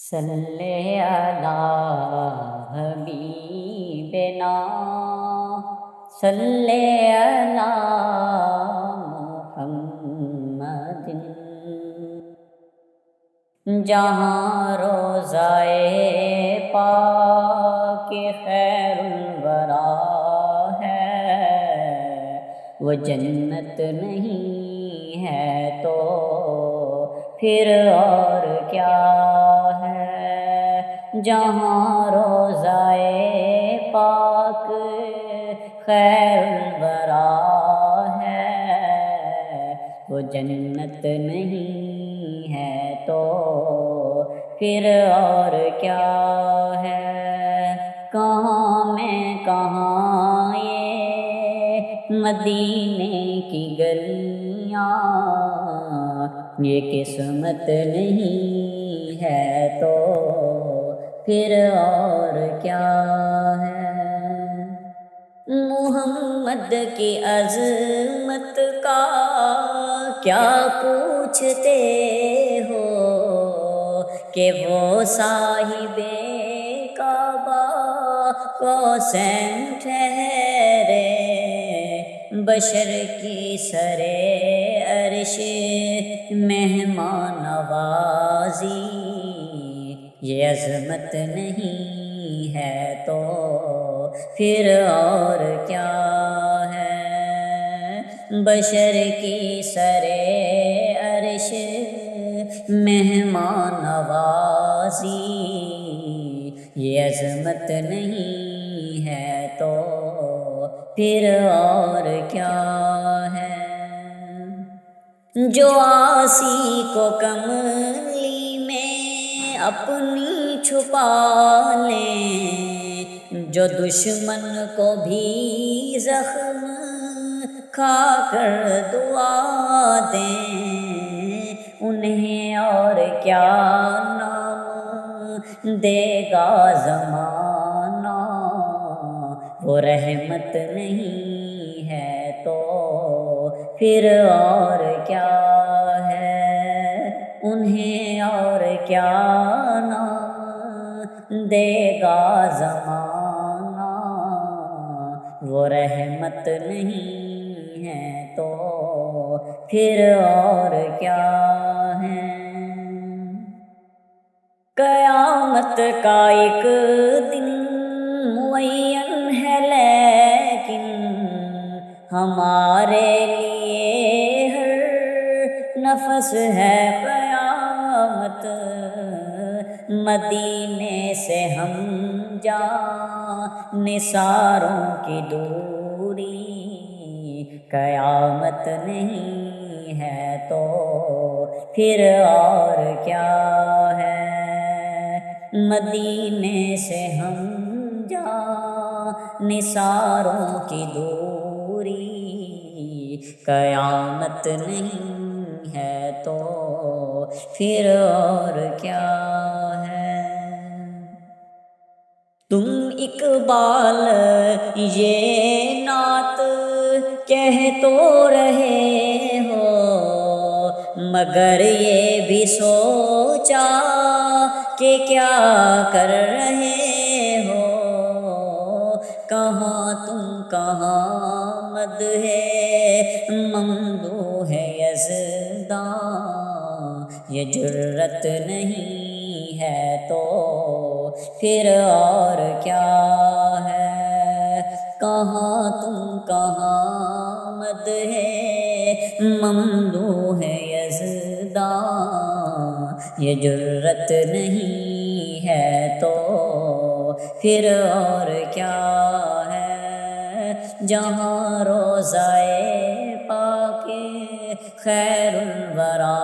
صلی علی حبیبنا صلی علی محمد جہاں روضۂ پاک خیر الورا ہے وہ جنت نہیں ہے تو پھر اور کیا ہے؟ جہاں روضۂ پاک خیر الورا ہے وہ جنت نہیں ہے تو پھر اور کیا ہے؟ کہاں میں کہاں یہ مدینے کی گلیاں، یہ قسمت نہیں ہے تو پھر اور کیا ہے؟ محمد کی عظمت کا کیا پوچھتے ہو کہ وہ صاحب کعبہ قوسین ٹھہرے، بشر کی سرے عرش مہمان نوازی یہ عظمت نہیں ہے تو پھر اور کیا ہے؟ بشر کی سرے عرش مہمان نوازی یہ عظمت نہیں ہے تو پھر اور کیا ہے؟ جو عاصی کو کملی میں اپنی چھپا لیں، جو دشمن کو بھی زخم کھا کر دعا دیں، انہیں اور کیا نام دے گا زمانہ؟ وہ رحمت نہیں ہے تو پھر اور کیا ہے؟ انہیں اور کیا نام دے گا زمانہ؟ وہ رحمت نہیں ہے تو پھر اور کیا ہے؟ قیامت کا ایک دن معین ہے لیکن ہمارے لیے ہر نفس ہے قیامت، مدینے سے ہم جان نثاروں کی دوری قیامت نہیں ہے تو پھر اور کیا ہے؟ مدینے سے ہم جان نثاروں کی دوری قیامت نہیں ہے تو پھر اور کیا ہے؟ تم اقبال یہ نعت کہہ تو رہے ہو، مگر یہ بھی سوچا کہ کیا کر رہے ہو؟ کہاں تم کہاں مدح ممدوح یزداں، یہ جرت نہیں ہے تو پھر اور کیا ہے؟ کہاں تم کہاں مدح ممدوح یزداں، یہ جرت نہیں ہے تو پھر اور کیا ہے؟ جہاں روضۂ پاک خیر الورا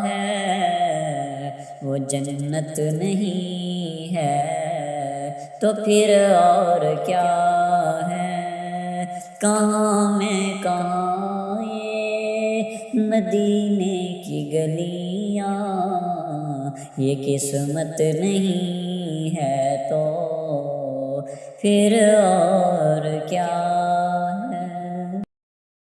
ہے وہ جنت نہیں ہے تو پھر اور کیا ہے؟ کہاں میں کہاں یہ مدینے کی گلیاں، یہ قسمت نہیں ہے تو پھر اور کیا